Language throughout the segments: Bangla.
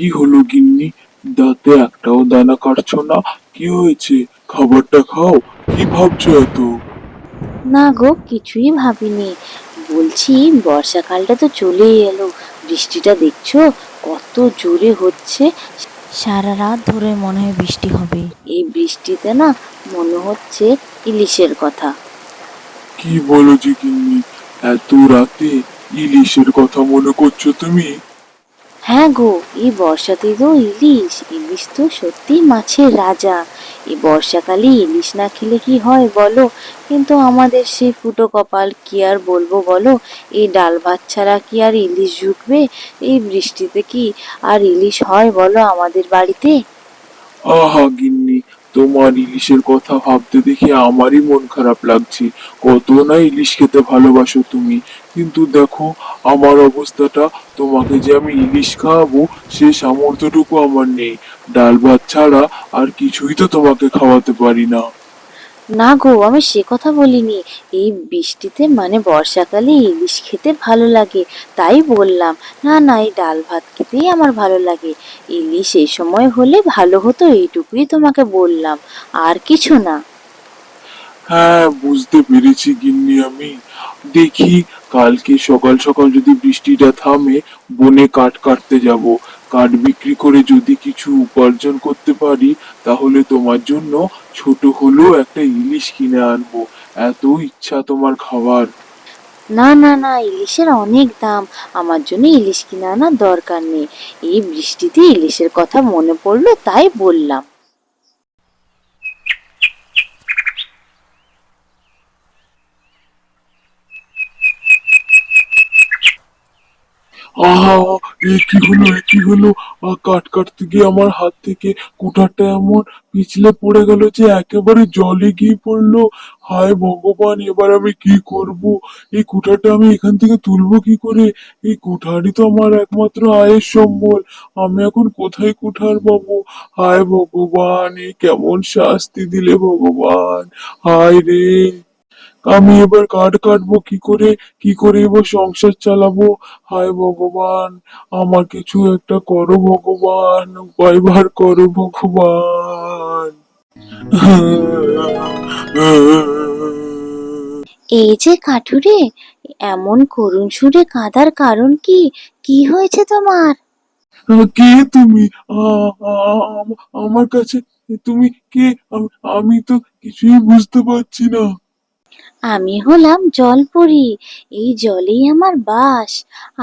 কি হলো গিন্নি? দাঁতে একটাও দানা কাটছো না? কি হয়েছে? খাবারটা খাও। কি ভাবছো এত? না গো, কিছুই ভাবিনি। বলছি, বর্ষাকালটা তো চলেই এলো। বৃষ্টিটা দেখছো কত জোরে হচ্ছে। সারা রাত ধরে মনে হয় বৃষ্টি হবে। এই বৃষ্টিতে না মনে হচ্ছে ইলিশের কথা। কি বলো যে গিন্নি? এত রাতে ইলিশের কথা মনে করছো তুমি? হ্যাঁ গো, এই বর্ষাতে তো ইলিশ, ইলিশ তো সত্যি মাছের রাজা। এই বর্ষাকালে ইলিশ না খেলে কি হয় বলো? কিন্তু আমাদের সেই ফুটো কপাল, কি আর বলবো বলো। এই ডাল ভাত ছাড়া কি আর ইলিশ জুটবে? এই বৃষ্টিতে কি আর ইলিশ হয় বলো আমাদের বাড়িতে? আহা গিন্নি, তোমার ইলিশের কথা ভাবতে দেখে আমারই মন খারাপ লাগছে। কত না ইলিশ খেতে ভালোবাসো তুমি, কিন্তু দেখো আমার অবস্থাটা। তোমাকে যে আমি ইলিশ খাওয়াবো সে সামর্থ্যটুকু আমার নেই। ডাল ভাত ছাড়া আর কিছুই তো তোমাকে খাওয়াতে পারি না। না গো, আমি সে কথা বলিনি। এই বৃষ্টিতে মানে বর্ষাকালে ইলিশ খেতে ভালো লাগে, তাই বললাম। না না, এই ডাল ভাত খেতেই আমার ভালো লাগে। ইলিশ এই সময় হলে ভালো হতো, এইটুকুই তোমাকে বললাম, আর কিছু না। হ্যাঁ, বুঝতে পেরেছি গিন্নি আমি। দেখি কালকে সকাল সকাল যদি বৃষ্টিটা থামে, বনে কাঠ কাটতে যাব। কাঠ বিক্রি করে যদি কিছু উপার্জন করতে পারি, তাহলে তোমার জন্য ছোট হলেও একটা ইলিশ কিনে আনবো। এত ইচ্ছা তোমার খাবার। না না না, ইলিশের অনেক দাম। আমার জন্য ইলিশ কিনে আনার দরকার নেই। এই বৃষ্টিতে ইলিশের কথা মনে পড়লো, তাই বললাম। আহা, এ কি হলো, এ কি হলো? কাট কাটতে গিয়ে আমার হাত থেকে কুঠারটা এমন পিছলে পড়ে গেল যে একেবারে জলে গিয়ে পড়লো। হায় ভগবান, এবার আমি কি করব? এই কুঠারটা আমি এখান থেকে তুলবো কি করে? এই কুঠারই তো আমার একমাত্র আয়ের সম্বল। আমি এখন কোথায় কুঠার পাবো? হায় ভগবান, এ কেমন শাস্তি দিলে ভগবান! হায় রে! আমি এবার কাঠ কাটবো কি করে? কি করে এবার সংসার চালাবো? হায় ভগবান, আমার কিছু একটা করো ভগবান, উপায় বার করো ভগবান। এই যে কাঠুরে, এমন করুণ সুরে কাঁদার কারণ কি? কি হয়েছে তোমার? কে তুমি? আমার কাছে তুমি কে? আমি তো কিছুই বুঝতে পারছি না। আমি হলাম জলপরী। এই জলেই আমার বাস।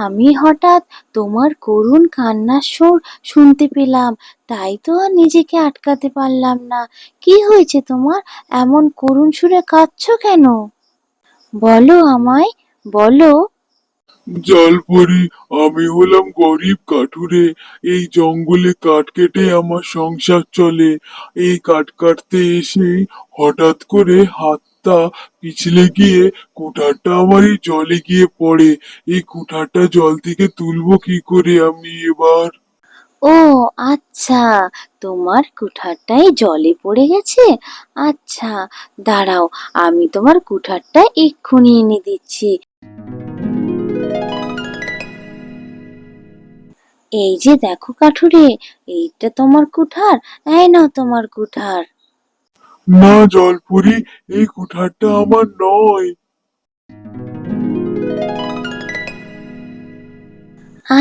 আমি হঠাৎ তোমার করুণ কান্নার সুর শুনতে পেলাম, তাই তো আর নিজেকে আটকাতে পারলাম না। কি হয়েছে তোমার? এমন করুণ সুরে কাঁদছো কেন? বলো আমায়, বলো। জলপরি, আমি হলাম গরিব কাঠুরে। এই জঙ্গলে কাঠ কেটে আমার সংসার চলে। এই কাঠ কাটতে এসে হঠাৎ করে হাতটা পিছলে গিয়ে কুঠারটা আমার এই জলে গিয়ে পড়ে। এই কুঠারটা জল থেকে তুলবো কি করে আমি এবার? ও আচ্ছা, তোমার কুঠারটাই জলে পড়ে গেছে। আচ্ছা, দাঁড়াও, আমি তোমার কুঠারটা এক্ষুনি এনে দিচ্ছি। এই যে দেখো কাঠুরে, এইটা তোমার কুঠার। এই নাও তোমার কুঠার। না জলপরি, এই কুঠারটা আমার নয়।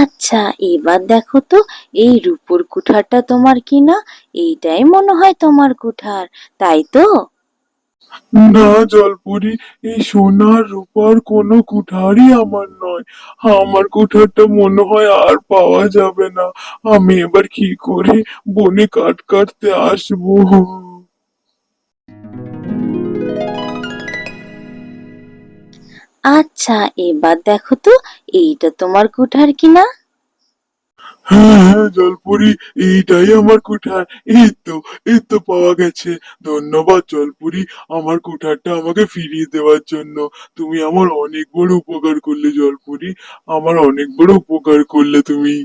আচ্ছা, এবার দেখো তো, এই রূপোর কুঠারটা তোমার কিনা। এইটাই মনে হয় তোমার কুঠার, তাই তো? না জলপুরি, এই সোনার রূপার কোনো কুঠারই আমার নয়। আমার কুঠারটা মনে হয় আর পাওয়া যাবে না। আমি এবার কি করে বনে কাঠ কাটতে আসবো? আচ্ছা, এবার দেখো তো, এইটা তোমার কুঠার কিনা। হ্যাঁ হ্যাঁ জলপুরি, এইটাই আমার কুঠার। এই তো পাওয়া গেছে। ধন্যবাদ জলপুরি, আমার কুঠারটা আমাকে ফিরিয়ে দেওয়ার জন্য। তুমি আমার অনেক বড় উপকার করলে জলপুরি। আমার অনেক বড় উপকার করলে তুমি।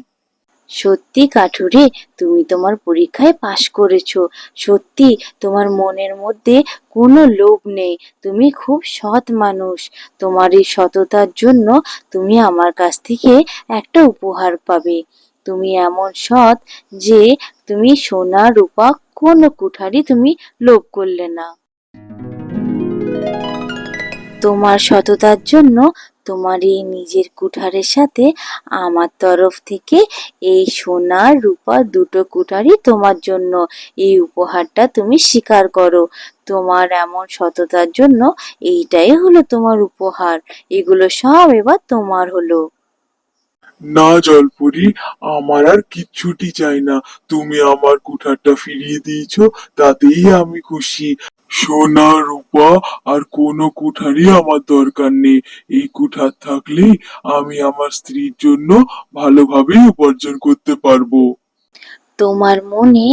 সত্যি কাঠুরে, তুমি তোমার পরীক্ষায় পাশ করেছো। সত্যি তোমার মনের মধ্যে কোনো লোভ নেই। তুমি খুব সৎ মানুষ। তোমার এই সততার জন্য তুমি আমার কাছ থেকে একটা উপহার পাবে। তুমি এমন সৎ যে তুমি সোনা রূপা কোনো কুঠারই তুমি লোভ করলে না। তোমার সততার জন্য তোমার এই নিজের কুঠারের সাথে আমার তরফ থেকে এই সোনা রূপা দুটো কুঠারই তোমার জন্য। এই উপহারটা তুমি স্বীকার করো। তোমার এমন সততার জন্য এইটাই হলো তোমার উপহার। এগুলো সব এবার তোমার হলো। না জলপুরি, আমার আর কিচ্ছুটি চাই না। তুমি আমার কুঠারটা ফিরিয়ে দিয়েছো, তাতেই আমি খুশি। সোনা রূপা আর কোনো কুঠারই আমার দরকার নেই। এই কুঠার থাকলেই আমি আমার স্ত্রীর জন্য ভালোভাবে উপার্জন করতে পারবো। তোমার মনে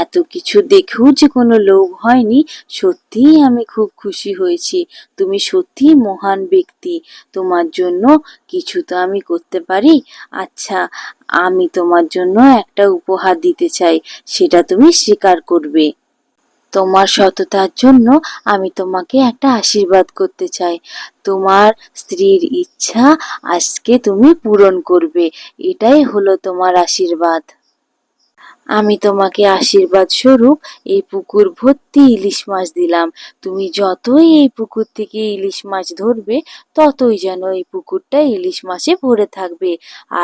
এত কিছু দেখেও যে কোনো লোভ হয়নি, সত্যিই আমি খুব খুশি হয়েছি। তুমি সত্যিই মহান ব্যক্তি। তোমার জন্য কিছু তো আমি করতে পারি। আচ্ছা, আমি তোমার জন্য একটা উপহার দিতে চাই, সেটা তুমি স্বীকার করবে। তোমার সততার জন্য আমি তোমাকে একটা আশীর্বাদ করতে চাই। তোমার স্ত্রীর ইচ্ছা আজকে তুমি পূরণ করবে, এটাই হলো তোমার আশীর্বাদ। আমি তোমাকে আশীর্বাদ স্বরূপ এই পুকুর ভর্তি ইলিশ মাছ দিলাম। তুমি যতই এই পুকুর থেকে ইলিশ মাছ ধরবে, ততই যেন এই পুকুরটা ইলিশ মাছে ভরে থাকবে।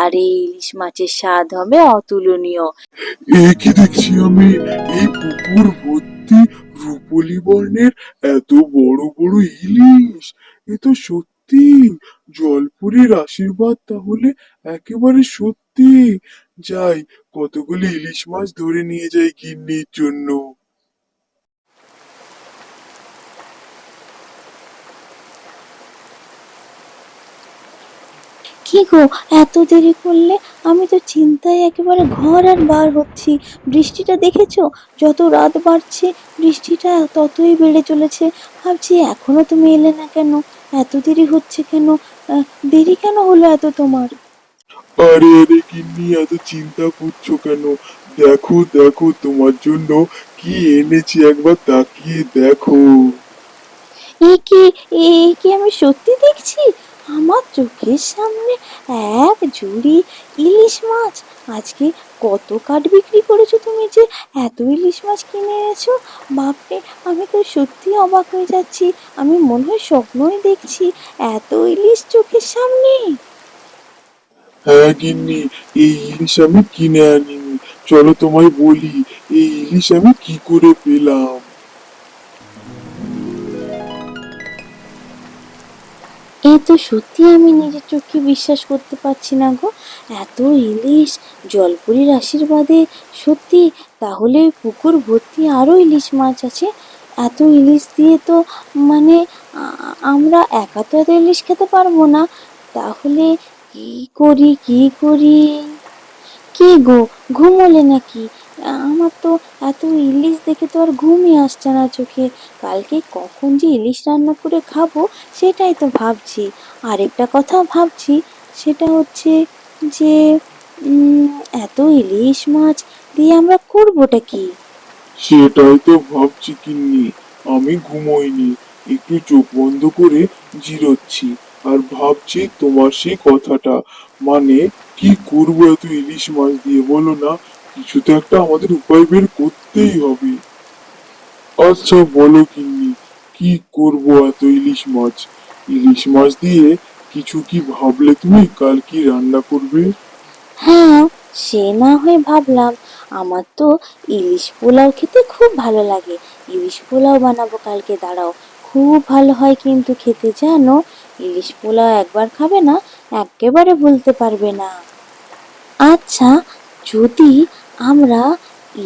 আর এই ইলিশ মাছের স্বাদ হবে অতুলনীয়। এ কি দেখছি আমি, এই পুকুর ভর্তি রূপলি বর্ণের এত বড় বড় ইলিশ! এ তো সত্যি জলপুরের আশীর্বাদ, তাহলে একেবারে সত্যি। যাই, কতগুলি ইলিশ মাছ ধরে নিয়ে যাই গিন্নির জন্য। কি গো, এত দেরি করলে? আমি তো চিন্তায় একেবারে ঘর আর বার হচ্ছি। বৃষ্টিটা দেখেছো? যত রাত বাড়ছে বৃষ্টিটা ততই বেড়ে চলেছে। ভাবছি এখনো তুমি এলে না কেন? এত দেরি হচ্ছে কেন? আহ, দেরি কেন হলো এত তোমার? আরে আরে গিন্নি, এত চিন্তা করছো কেন? দেখো দেখো, তোমার জন্য কি এনেছি, একবার তাকিয়ে দেখো। এ কি, এ কি আমি সত্যি দেখছি? আমার চোখের সামনে এক ঝুড়ি ইলিশ মাছ! আজকে কত কাঠ বিক্রি করেছো তুমি যে এত ইলিশ মাছ কিনে এনেছো? বাপরে, আমি তো সত্যি অবাক হয়ে যাচ্ছি। আমি মনে হয় স্বপ্নই দেখছি, এত ইলিশ চোখের সামনে। হ্যাঁ গিন্নি, এই ইলিশ আমি কিনে আনিনি। চলো তোমায় বলি, এই ইলিশ আমি কি করে পেলাম। এ তো সত্যি আমি নিজের চোখে বিশ্বাস করতে পারছি না গো। এত ইলিশ! জলপুরীর আশীর্বাদে সত্যি! তাহলে পুকুর ভর্তি আরো ইলিশ মাছ আছে। এত ইলিশ দিয়ে তো মানে আমরা একা তো এত ইলিশ খেতে পারবো না। তাহলে কি করি, কি করি? কি গো, ঘুমোলে নাকি? আমার তো এত ইলিশ দেখে তো আর ঘুমই আসছে না চোখে। কালকে কখন যে ইলিশ রান্না করে খাবো সেটাই তো ভাবছি। আরেকটা কথা ভাবছি, সেটা হচ্ছে যে উম, এত ইলিশ মাছ দিয়ে আমরা করবোটা কি? সেটাই তো ভাবছি গিন্নি। আমি ঘুমোইনি, একটু চোখ বন্ধ করে জিরোচ্ছি আর ভাবছি তোমার সেই কথাটা। মানে, কি করবো এত ইলিশ মাছ দিয়ে বলো না? কিছু তো একটা আমাদের উপায় বের করতেই হবে। আচ্ছা বলো গিন্নি, কি করব এত ইলিশ মাছ? ইলিশ মাছ দিয়ে কিছু কি ভাবলে তুমি, কাল কি রান্না করবে? হ্যাঁ, সে না হয় ভাবলাম। আমার তো ইলিশ পোলাও খেতে খুব ভালো লাগে। ইলিশ পোলাও বানাবো কালকে, দাঁড়াও। খুব ভালো হয় কিন্তু খেতে, জানো? ইলিশ পোলাও একবার খাবে না, একেবারে ভুলতে পারবে না। আচ্ছা, যদি আমরা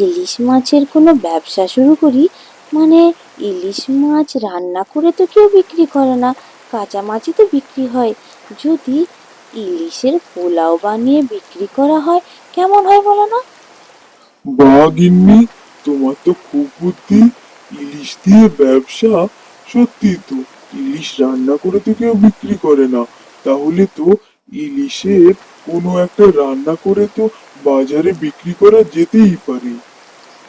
ইলিশ মাছের কোনো ব্যবসা শুরু করি, মানে ইলিশ মাছ রান্না করে তো কেউ বিক্রি করে না, কাঁচা মাছই তো বিক্রি হয়। যদি ইলিশের পোলাও বানিয়ে বিক্রি করা হয়, কেমন হয় বলো না? বা গিন্নি, তোমার তো খুব বুদ্ধি। ইলিশ দিয়ে ব্যবসা! সত্যি তো, ইলিশ রান্না করে তো কেউ বিক্রি করে না। তাহলে তো ইলিশের কোনো একটা রান্না করে তো বাজারে বিক্রি করা যেতেই পারে।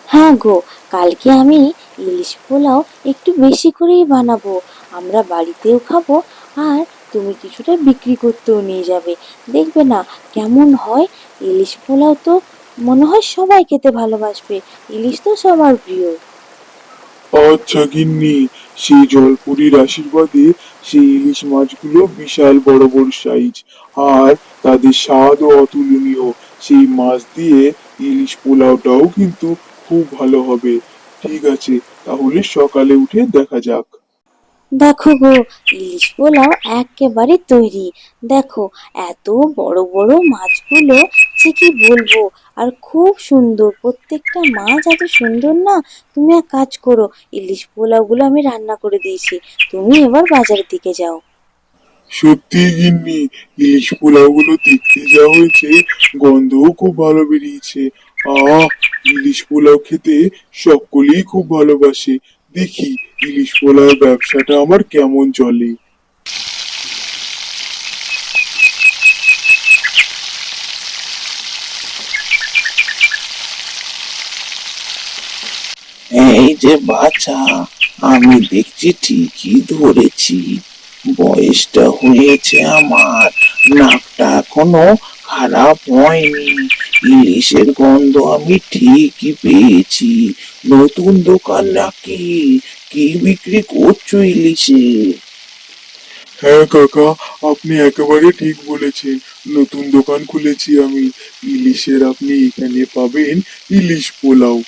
হ্যাঁ গো, কালকে আমি ইলিশ পোলাও একটু বেশি করেই বানাবো। আমরা বাড়িতেও খাবো, আর তুমি কিছুটা বিক্রি করতেও নিয়ে যাবে, দেখবে না কেমন হয়। ইলিশ পোলাও তো মনে হয় সবাই খেতে ভালোবাসবে, ইলিশ তো সবার প্রিয়। আচ্ছা গিন্নি, সেই জলপুরীর আশীর্বাদে সেই ইলিশ মাছগুলো বিশাল বড় বড় সাইজ, আর তাদের স্বাদও অতুলনীয়। সেই মাছ দিয়ে ইলিশ পোলাওটাও কিন্তু খুব ভালো হবে। ঠিক আছে, তাহলে সকালে উঠে দেখা যাক। দেখো গো, ইলিশ পোলাও একেবারে তৈরি। দেখো, এত বড় বড় মাছগুলো, যে কি বলবো। আর খুব সুন্দর, প্রত্যেকটা মাছ এত সুন্দর না। তুমি এক কাজ করো, ইলিশ পোলাওগুলো আমি রান্না করে দিয়েছি, তুমি এবার বাজারের দিকে যাও। সত্যি গিন্নি, ইলিশ পোলাও গুলো দেখতে যা হয়েছে, গন্ধও খুব ভালো বেরিয়েছে। আহ, ইলিশ পোলাও খেতে সকলেই খুব ভালোবাসে। দেখি ইলিশ পোলাও ব্যবসাটা আমার কেমন চলে। এই যে বাছা, আমি দেখছি ঠিকই ধরেছি। বয়সটা হয়েছে আমার, নাকটা এখনো খারাপ হয়নি। ইলিশের গন্ধ আমি ঠিকই পেয়েছি। নতুন দোকান নাকি? কি বিক্রি করছো ইলিশে? হ্যাঁ কাকা, আপনি একেবারে ঠিক বলেছেন। নতুন দোকান খুলেছি আমি ইলিশের। আপনি এখানে পাবেন ইলিশ পোলাও।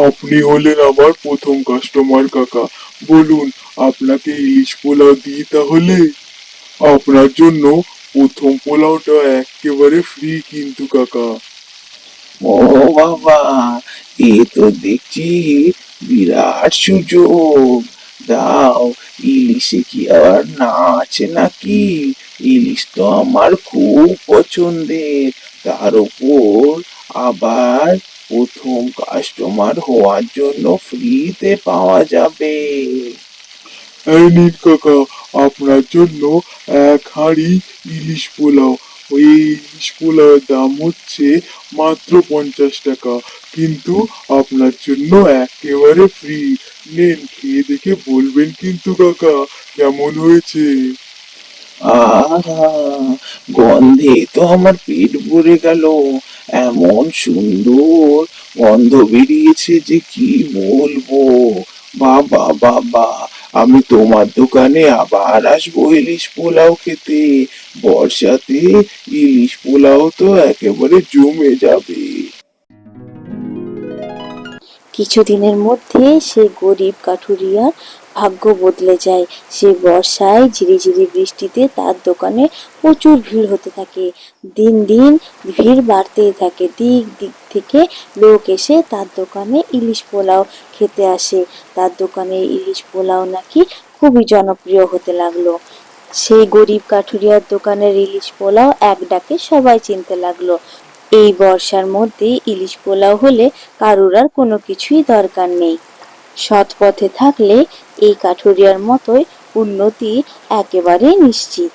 আপনি হলেন আমার প্রথম কাস্টমার কাকা। বলুন, আপনাকে ইলিশ পোলাও দিই তাহলে? আপনার জন্য প্রথম পোলাওটা একেবারে ফ্রি কিন্তু কাকা। ও বাবা, এ তো দেখছি বিরাট সুযোগ। দাও, ইলিশে কি আর না আছে নাকি? ইলিশ তো আমার খুব পছন্দের। তার উপর আবার প্রথম কাস্টমার হওয়ার জন্য ফ্রিতে পাওয়া যাবে। এই নিন কাকা, আপনার জন্য এক হাঁড়ি ইলিশ পোলাও। ওই ইলিশ পোলাওর দাম হচ্ছে মাত্র 50 টাকা, কিন্তু আপনার জন্য একেবারে ফ্রি। নেন, খেয়ে দেখে বলবেন কিন্তু কাকা কেমন হয়েছে। আহা, গন্ধে তো আমার পেট ভরে গেল। এমন সুন্দর গন্ধ বেরিয়েছে যে কি বলবো। বাবা বাবা, আমি তোমার দোকানে আবার আসবো ইলিশ পোলাও খেতে। বর্ষাতে ইলিশ পোলাও তো একেবারে জমে যাবে। কিছুদিনের মধ্যে সেই গরিব কাঠুরিয়ার ভাগ্য বদলে যায়। সে বর্ষায় ঝিরিঝিরি বৃষ্টিতে তার দোকানে প্রচুর ভিড় হতে থাকে। দিন দিন ভিড় বাড়তেই থাকে, দিক দিক থেকে লোক এসে তার দোকানে ইলিশ পোলাও খেতে আসে। তার দোকানে ইলিশ পোলাও নাকি খুবই জনপ্রিয় হতে লাগলো। সেই গরিব কাঠুরিয়ার দোকানের ইলিশ পোলাও এক ডাকে সবাই চিনতে লাগলো। এই বর্ষার মধ্যে ইলিশ পোলাও হলে কারুর আর কোনো কিছুই দরকার নেই। সৎ পথে থাকলে এই কাঠুরিয়ার মতোই উন্নতি একেবারে নিশ্চিত।